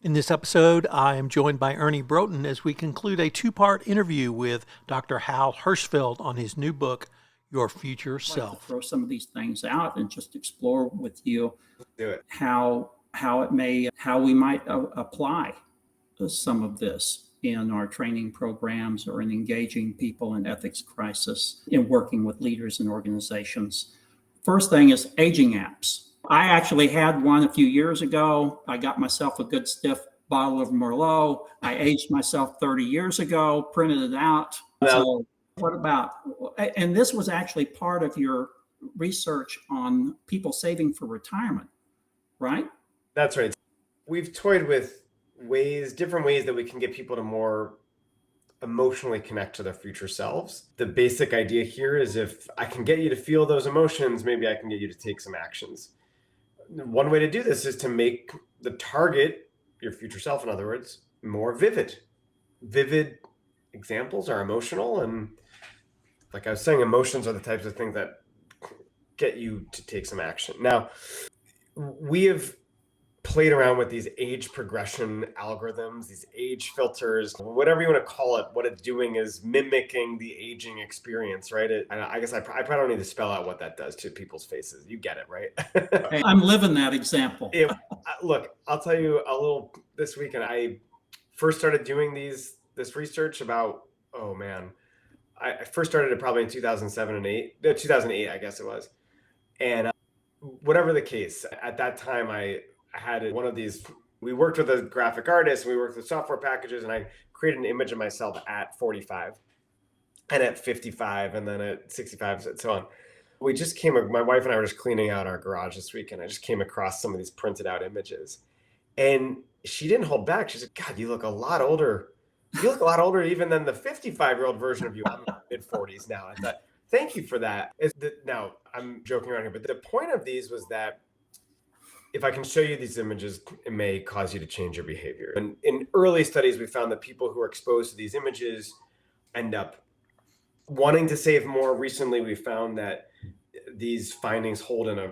In this episode, I am joined by Earnie Broughton as we conclude a two-part interview with Dr. Hal Hershfield on his new book, Your Future Self. I'd like to throw some of these things out and just explore with you Do it. how we might apply some of this in our training programs or in engaging people in ethics crisis, in working with leaders and organizations. First thing is aging apps. I actually had one a few years ago. I got myself a good stiff bottle of Merlot. I aged myself 30 years ago, printed it out. So what about, and this was actually part of your research on people saving for retirement, right? That's right. We've toyed with different ways that we can get people to more emotionally connect to their future selves. The basic idea here is if I can get you to feel those emotions, maybe I can get you to take some actions. One way to do this is to make the target, your future self, in other words, more vivid. Vivid examples are emotional. And like I was saying, emotions are the types of things that get you to take some action. Now, we have played around with these age progression algorithms, these age filters, whatever you want to call it. What it's doing is mimicking the aging experience, right? I guess I probably don't need to spell out what that does to people's faces. You get it, right? I'm living that example. Look, I'll tell you a little. This weekend, I first started doing this research about, I first started it probably in 2008, I guess it was. And whatever the case, at that time, I had one of these, we worked with a graphic artist, we worked with software packages, and I created an image of myself at 45 and at 55 and then at 65 and so on. My wife and I were just cleaning out our garage this week, and I just came across some of these printed out images, and she didn't hold back. She said, God, you look a lot older. You look a lot older even than the 55-year-old version of you. I'm in my mid-40s now. I thought, thank you for that. Now, I'm joking around here, but the point of these was that if I can show you these images, it may cause you to change your behavior. And in early studies, we found that people who are exposed to these images end up wanting to save more. Recently, we found that these findings hold in a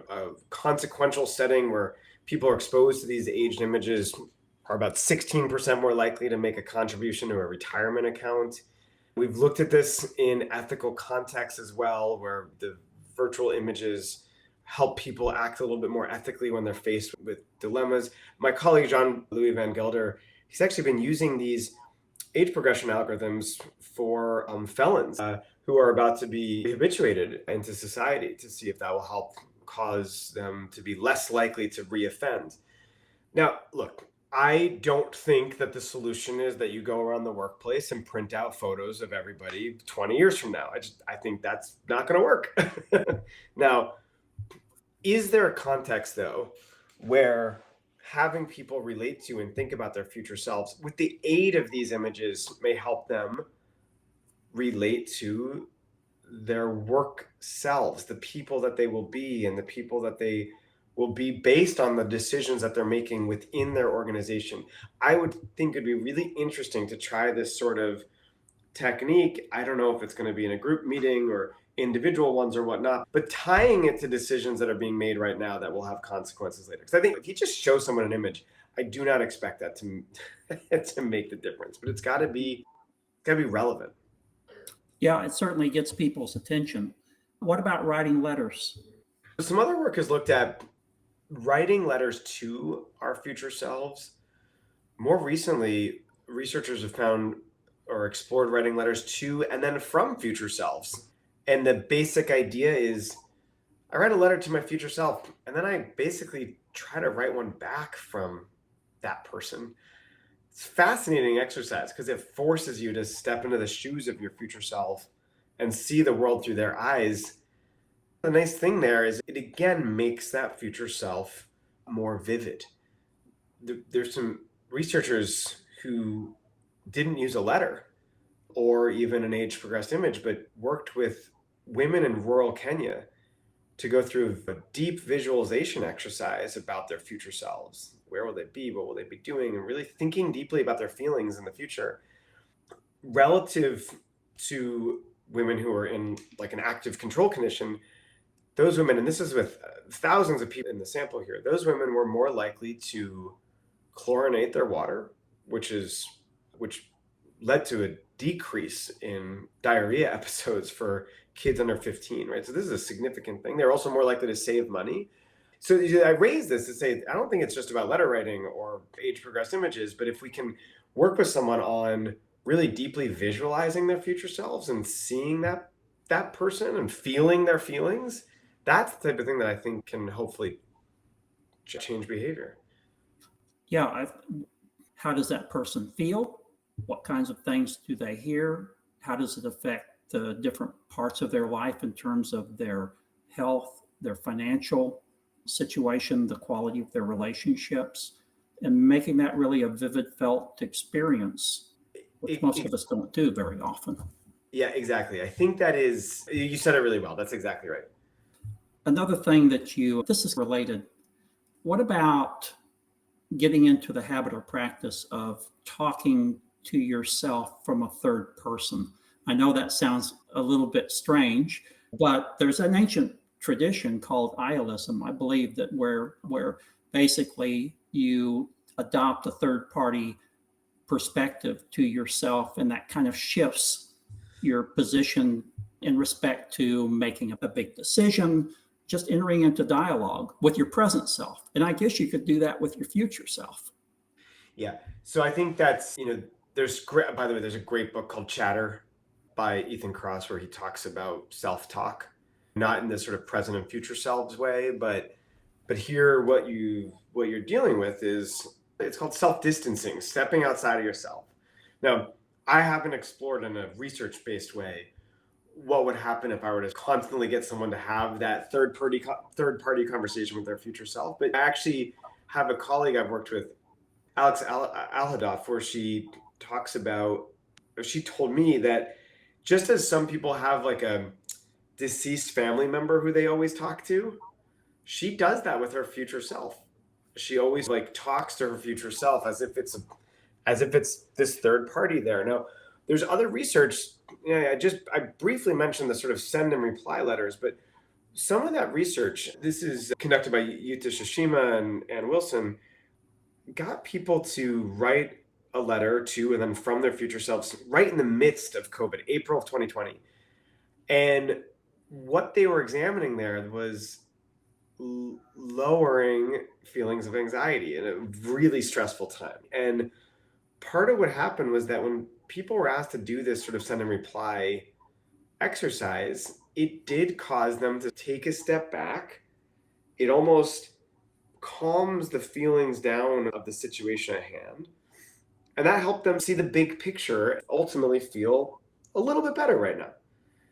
consequential setting where people are exposed to these aged images are about 16% more likely to make a contribution to a retirement account. We've looked at this in ethical context as well, where the virtual images help people act a little bit more ethically when they're faced with dilemmas. My colleague, Jean-Louis Van Gelder, he's actually been using these age progression algorithms for felons who are about to be habituated into society to see if that will help cause them to be less likely to reoffend. Now, look, I don't think that the solution is that you go around the workplace and print out photos of everybody 20 years from now. I think that's not going to work. Now, is there a context, though, where having people relate to and think about their future selves with the aid of these images may help them relate to their work selves, the people that they will be and the people that they will be based on the decisions that they're making within their organization? I would think it'd be really interesting to try this sort of technique. I don't know if it's going to be in a group meeting or individual ones or whatnot, but tying it to decisions that are being made right now that will have consequences later. Because I think if you just show someone an image, I do not expect that to to make the difference, but it's got to be relevant. Yeah, it certainly gets people's attention. What about writing letters? Some other work has looked at writing letters to our future selves. More recently, researchers have found or explored writing letters to and then from future selves. And the basic idea is I write a letter to my future self, and then I basically try to write one back from that person. It's a fascinating exercise because it forces you to step into the shoes of your future self and see the world through their eyes. The nice thing there is it again makes that future self more vivid. There's some researchers who didn't use a letter or even an age progressed image, but worked with women in rural Kenya to go through a deep visualization exercise about their future selves. Where will they be? What will they be doing? And really thinking deeply about their feelings in the future relative to women who are in like an active control condition. Those women, and this is with thousands of people in the sample here, those women were more likely to chlorinate their water, which led to a decrease in diarrhea episodes for kids under 15, right? So this is a significant thing. They're also more likely to save money. So I raise this to say, I don't think it's just about letter writing or age progressed images, but if we can work with someone on really deeply visualizing their future selves and seeing that person and feeling their feelings, that's the type of thing that I think can hopefully change behavior. Yeah. How does that person feel? What kinds of things do they hear? How does it affect the different parts of their life in terms of their health, their financial situation, the quality of their relationships, and making that really a vivid felt experience, which most of us don't do very often. Yeah, exactly. I think that is, you said it really well. That's exactly right. Another thing this is related. What about getting into the habit or practice of talking to yourself from a third person? I know that sounds a little bit strange, but there's an ancient tradition called idealism, I believe, that where basically you adopt a third party perspective to yourself, and that kind of shifts your position in respect to making a big decision, just entering into dialogue with your present self. And I guess you could do that with your future self. Yeah. So I think that's, by the way, there's a great book called Chatter by Ethan Kross where he talks about self-talk, not in this sort of present and future selves way, but here what you're dealing with is, it's called self-distancing, stepping outside of yourself. Now, I haven't explored in a research-based way what would happen if I were to constantly get someone to have that third party conversation with their future self. But I actually have a colleague I've worked with, Alex Alhadoff, where she told me that just as some people have like a deceased family member who they always talk to, she does that with her future self. She always talks to her future self as if it's this third party there. Now, there's other research. I briefly mentioned the sort of send and reply letters, but some of that research, this is conducted by Yuta Shishima and Wilson, got people to write a letter to and then from their future selves right in the midst of COVID, April of 2020. And what they were examining there was lowering feelings of anxiety in a really stressful time. And part of what happened was that when people were asked to do this sort of send and reply exercise, it did cause them to take a step back. It almost calms the feelings down of the situation at hand. And that helped them see the big picture, ultimately feel a little bit better right now.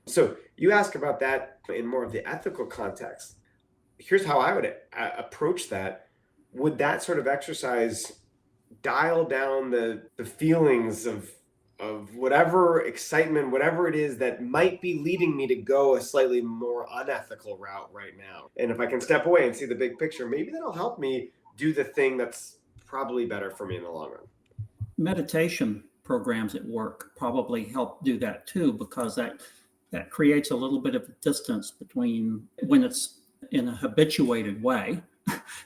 So you ask about that in more of the ethical context. Here's how I would approach that. Would that sort of exercise dial down the feelings of whatever excitement, whatever it is that might be leading me to go a slightly more unethical route right now? And if I can step away and see the big picture, maybe that'll help me do the thing that's probably better for me in the long run. Meditation programs at work probably help do that too, because that creates a little bit of a distance between when it's in a habituated way,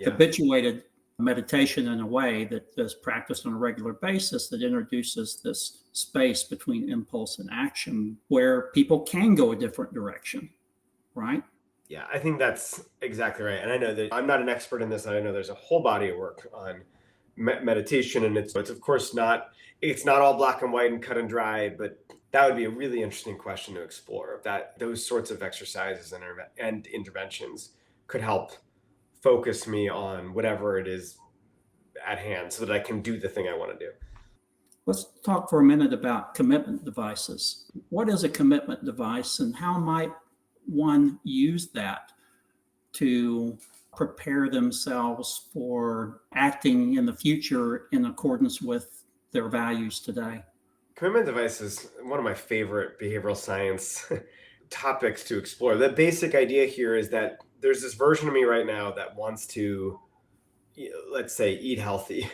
habituated meditation in a way that is practiced on a regular basis, that introduces this space between impulse and action where people can go a different direction, right? Yeah, I think that's exactly right. And I know that I'm not an expert in this, and I know there's a whole body of work on meditation, and it's of course not all black and white and cut and dry, but that would be a really interesting question to explore, that those sorts of exercises and interventions could help focus me on whatever it is at hand so that I can do the thing I want to do. Let's talk for a minute about commitment devices. What is a commitment device, and how might one use that to prepare themselves for acting in the future in accordance with their values today? Commitment device is one of my favorite behavioral science topics to explore. The basic idea here is that there's this version of me right now that wants to, let's say, eat healthy.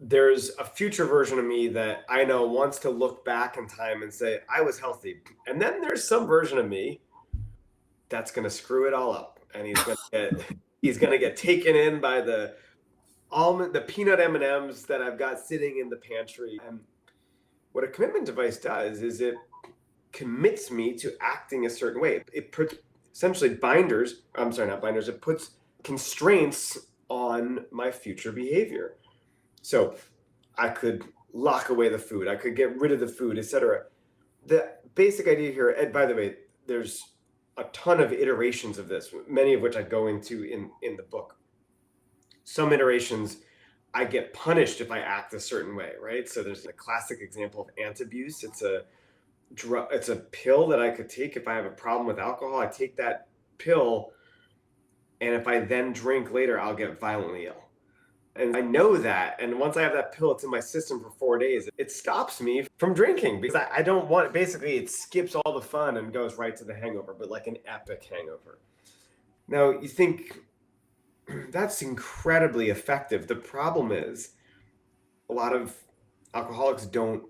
There's a future version of me that I know wants to look back in time and say, I was healthy. And then there's some version of me that's going to screw it all up. And he's going to get taken in by the the peanut M&Ms that I've got sitting in the pantry. And what a commitment device does is it commits me to acting a certain way. It puts essentially it puts constraints on my future behavior. So I could lock away the food, I could get rid of the food, etc. The basic idea here, and by the way, there's a ton of iterations of this, many of which I go into in the book. Some iterations, I get punished if I act a certain way, right? So there's a classic example of antabuse. It's a pill that I could take if I have a problem with alcohol. I take that pill, and if I then drink later, I'll get violently ill. And I know that. And once I have that pill, it's in my system for 4 days. It stops me from drinking because I don't want, basically it skips all the fun and goes right to the hangover, but like an epic hangover. Now you think that's incredibly effective. The problem is a lot of alcoholics don't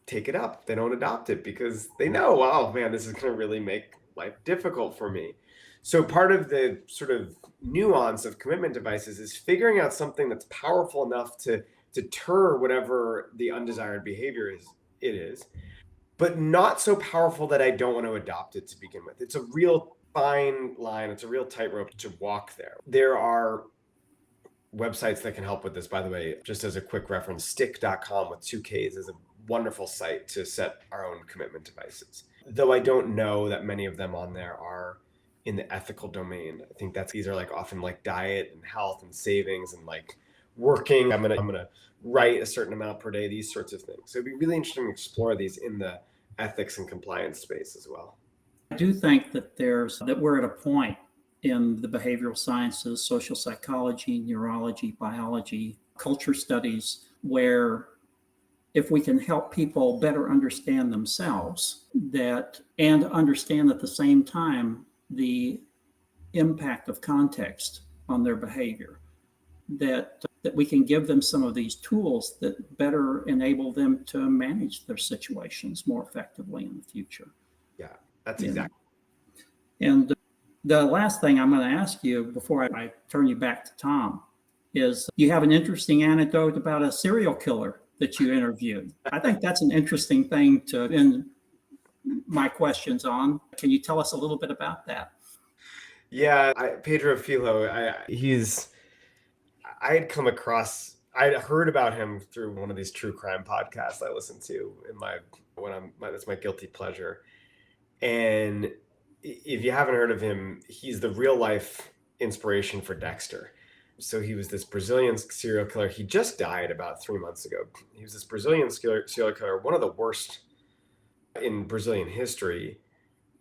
take it up. They don't adopt it because they know, oh man, this is going to really make life difficult for me. So part of the sort of nuance of commitment devices is figuring out something that's powerful enough to deter whatever the undesired behavior is, but not so powerful that I don't want to adopt it to begin with. It's a real fine line. It's a real tightrope to walk there. There are websites that can help with this, by the way. Just as a quick reference, stick.com with 2 Ks is a wonderful site to set our own commitment devices. Though I don't know that many of them on there are in the ethical domain. I think these are like often like diet and health and savings and like working. I'm gonna write a certain amount per day, these sorts of things. So it'd be really interesting to explore these in the ethics and compliance space as well. I do think that we're at a point in the behavioral sciences, social psychology, neurology, biology, culture studies, where if we can help people better understand themselves and understand at the same time the impact of context on their behavior, that we can give them some of these tools that better enable them to manage their situations more effectively in the future. Yeah, that's exactly. And the last thing I'm going to ask you before I turn you back to Tom is you have an interesting anecdote about a serial killer that you interviewed. I think that's an interesting thing to end my questions on. Can you tell us a little bit about that? Yeah, Pedro Filo, I'd heard about him through one of these true crime podcasts I listen to that's my guilty pleasure. And if you haven't heard of him, he's the real life inspiration for Dexter. So he was this Brazilian serial killer. He just died about 3 months ago. He was this Brazilian serial killer, one of the worst in Brazilian history.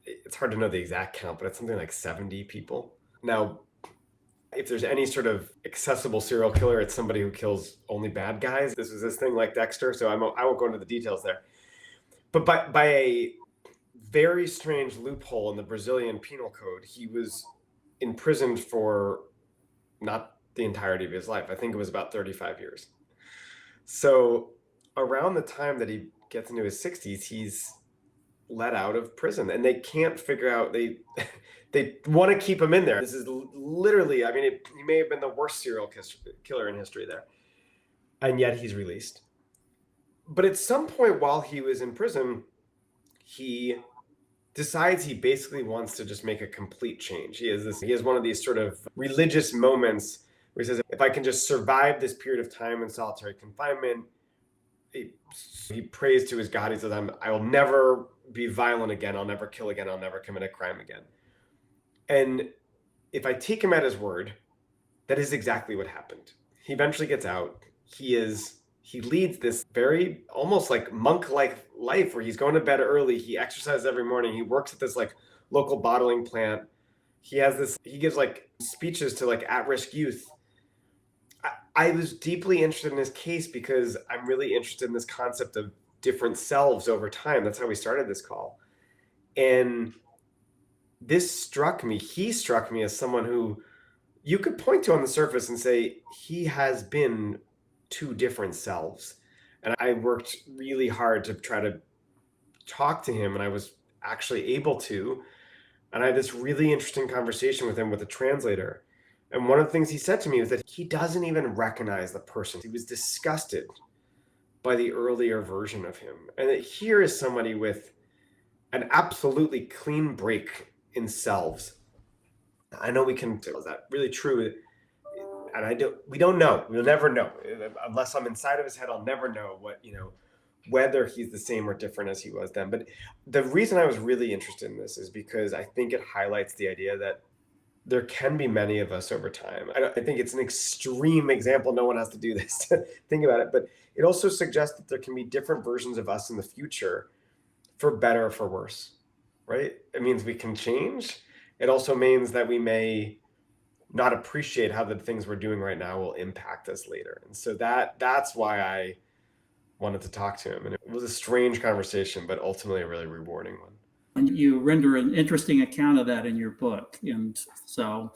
It's hard to know the exact count, but it's something like 70 people. Now, if there's any sort of accessible serial killer, it's somebody who kills only bad guys. This was this thing like Dexter, so I won't go into the details there. But by a very strange loophole in the Brazilian penal code, he was imprisoned for not the entirety of his life. I think it was about 35 years. So around the time that he gets into his 60s, he's let out of prison, and they can't figure out, they want to keep him in there. This is literally, I mean, he may have been the worst serial killer in history there, and yet he's released. But at some point while he was in prison, he decides he basically wants to just make a complete change. He has one of these sort of religious moments where he says, if I can just survive this period of time in solitary confinement, he prays to his God. He says, I will never be violent again. I'll never kill again. I'll never commit a crime again. And if I take him at his word, that is exactly what happened. He eventually gets out. He leads this very almost like monk-like life where he's going to bed early. He exercises every morning. He works at this like local bottling plant. He gives like speeches to like at-risk youth. I was deeply interested in his case because I'm really interested in this concept of different selves over time. That's how we started this call. And he struck me as someone who you could point to on the surface and say, he has been 2 different selves. And I worked really hard to try to talk to him, and I was actually able to. And I had this really interesting conversation with him with a translator. And one of the things he said to me was that he doesn't even recognize the person. He was disgusted by the earlier version of him. And that here is somebody with an absolutely clean break in selves. I know we can, is that really true? And we don't know. We'll never know. Unless I'm inside of his head, I'll never know whether he's the same or different as he was then. But the reason I was really interested in this is because I think it highlights the idea that there can be many of us over time. I think it's an extreme example. No one has to do this to think about it, but it also suggests that there can be different versions of us in the future, for better or for worse, right? It means we can change. It also means that we may not appreciate how the things we're doing right now will impact us later. And so that's why I wanted to talk to him. And it was a strange conversation, but ultimately a really rewarding one. And you render an interesting account of that in your book. And so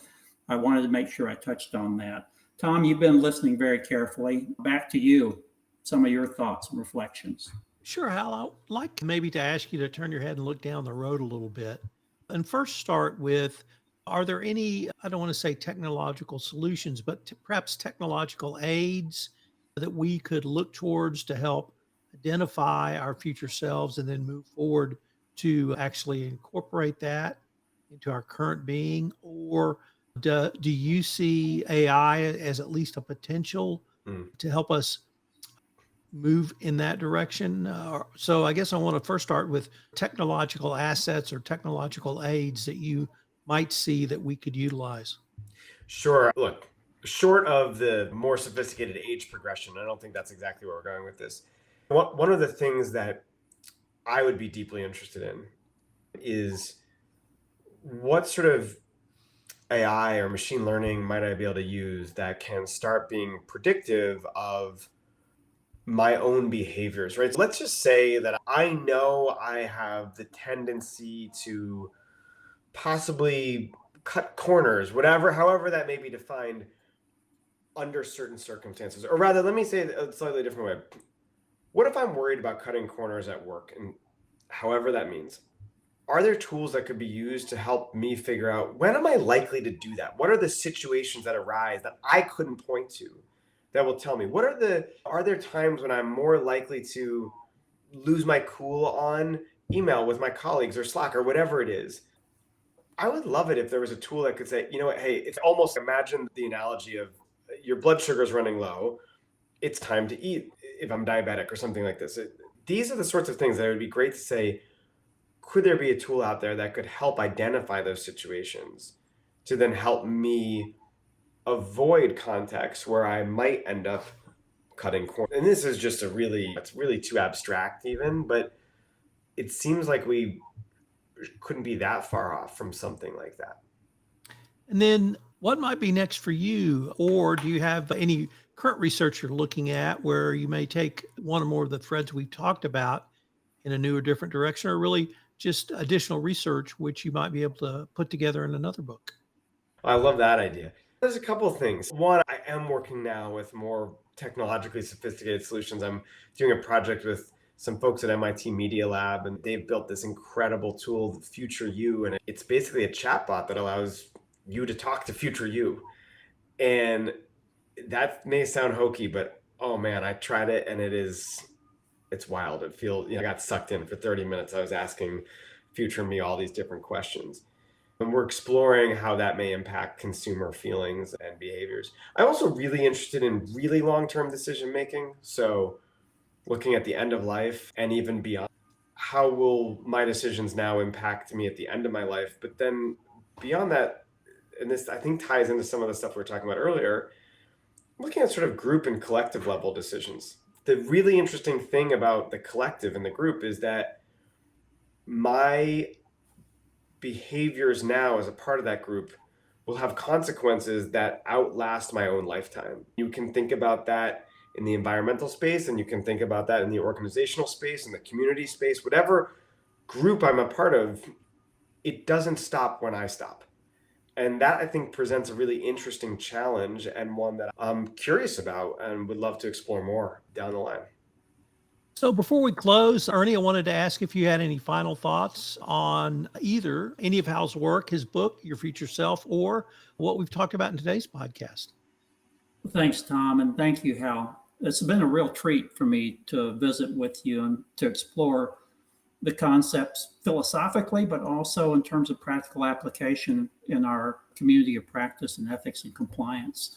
I wanted to make sure I touched on that. Tom, you've been listening very carefully. Back to you, some of your thoughts and reflections. Sure, Hal. I'd like maybe to ask you to turn your head and look down the road a little bit. And first start with, are there any, I don't want to say technological solutions, but perhaps technological aids that we could look towards to help identify our future selves and then move forward to actually incorporate that into our current being? Or do you see AI as at least a potential to help us move in that direction? So I guess I want to first start with technological assets or technological aids that you might see that we could utilize. Sure. Look, short of the more sophisticated age progression, I don't think that's exactly where we're going with this. One of the things that I would be deeply interested in is what sort of AI or machine learning might I be able to use that can start being predictive of my own behaviors, right? So let's just say that I know I have the tendency to possibly cut corners, however that may be defined under certain circumstances. Or rather, let me say it a slightly different way. What if I'm worried about cutting corners at work, and however that means? Are there tools that could be used to help me figure out when am I likely to do that? What are the situations that arise that I couldn't point to that will tell me? Are there times when I'm more likely to lose my cool on email with my colleagues or Slack or whatever it is? I would love it if there was a tool that could say, you know what, hey, it's almost, imagine the analogy of your blood sugar is running low. It's time to eat if I'm diabetic or something like this. These are the sorts of things that it would be great to say, could there be a tool out there that could help identify those situations to then help me avoid contexts where I might end up cutting corners? And this is just it's really too abstract even, but it seems like we couldn't be that far off from something like that. And then what might be next for you? Or do you have any current research you're looking at where you may take one or more of the threads we've talked about in a new or different direction, or really just additional research which you might be able to put together in another book? I love that idea. There's a couple of things. One, I am working now with more technologically sophisticated solutions. I'm doing a project with some folks at MIT Media Lab, and they've built this incredible tool, Future You, and it's basically a chatbot that allows you to talk to future you. And that may sound hokey, but oh man, I tried it and it's wild. I got sucked in for 30 minutes. I was asking future me all these different questions. And we're exploring how that may impact consumer feelings and behaviors. I'm also really interested in really long-term decision making. So looking at the end of life and even beyond, how will my decisions now impact me at the end of my life? But then beyond that, and this I think ties into some of the stuff we were talking about earlier, looking at sort of group and collective level decisions. The really interesting thing about the collective and the group is that my behaviors now as a part of that group will have consequences that outlast my own lifetime. You can think about that in the environmental space, and you can think about that in the organizational space, in the community space, whatever group I'm a part of, it doesn't stop when I stop. And that, I think, presents a really interesting challenge and one that I'm curious about and would love to explore more down the line. So before we close, Ernie, I wanted to ask if you had any final thoughts on either any of Hal's work, his book, Your Future Self, or what we've talked about in today's podcast. Thanks, Tom, and thank you, Hal. It's been a real treat for me to visit with you and to explore the concepts philosophically, but also in terms of practical application in our community of practice and ethics and compliance.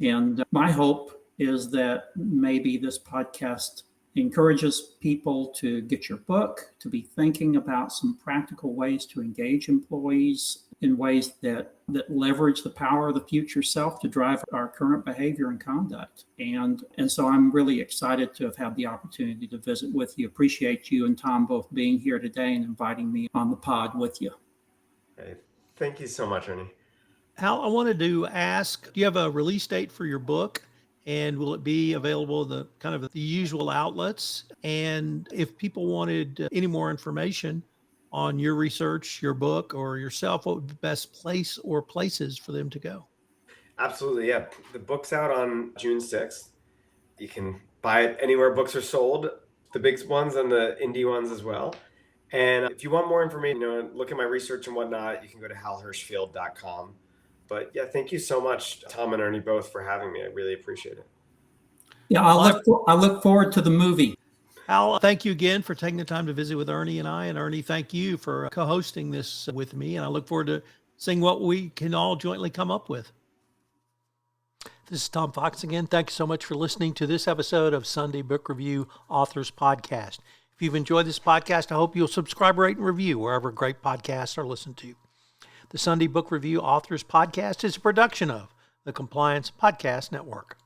And my hope is that maybe this podcast encourages people to get your book, to be thinking about some practical ways to engage employees in ways that leverage the power of the future self to drive our current behavior and conduct. And so I'm really excited to have had the opportunity to visit with you. Appreciate you and Tom both being here today and inviting me on the pod with you. Great. Thank you so much, Ernie. Hal, I wanted to ask, do you have a release date for your book? And will it be available the kind of the usual outlets? And if people wanted any more information on your research, your book, or yourself, what would be the best place or places for them to go? Absolutely, yeah. The book's out on June 6th. You can buy it anywhere books are sold, the big ones and the indie ones as well. And if you want more information, look at my research and whatnot, you can go to halhershfield.com. But yeah, thank you so much, Tom and Ernie, both for having me. I really appreciate it. Yeah, I look forward to the movie. Hal, thank you again for taking the time to visit with Ernie and I. And Ernie, thank you for co-hosting this with me. And I look forward to seeing what we can all jointly come up with. This is Tom Fox again. Thanks so much for listening to this episode of Sunday Book Review Authors Podcast. If you've enjoyed this podcast, I hope you'll subscribe, rate, and review wherever great podcasts are listened to. The Sunday Book Review Authors Podcast is a production of the Compliance Podcast Network.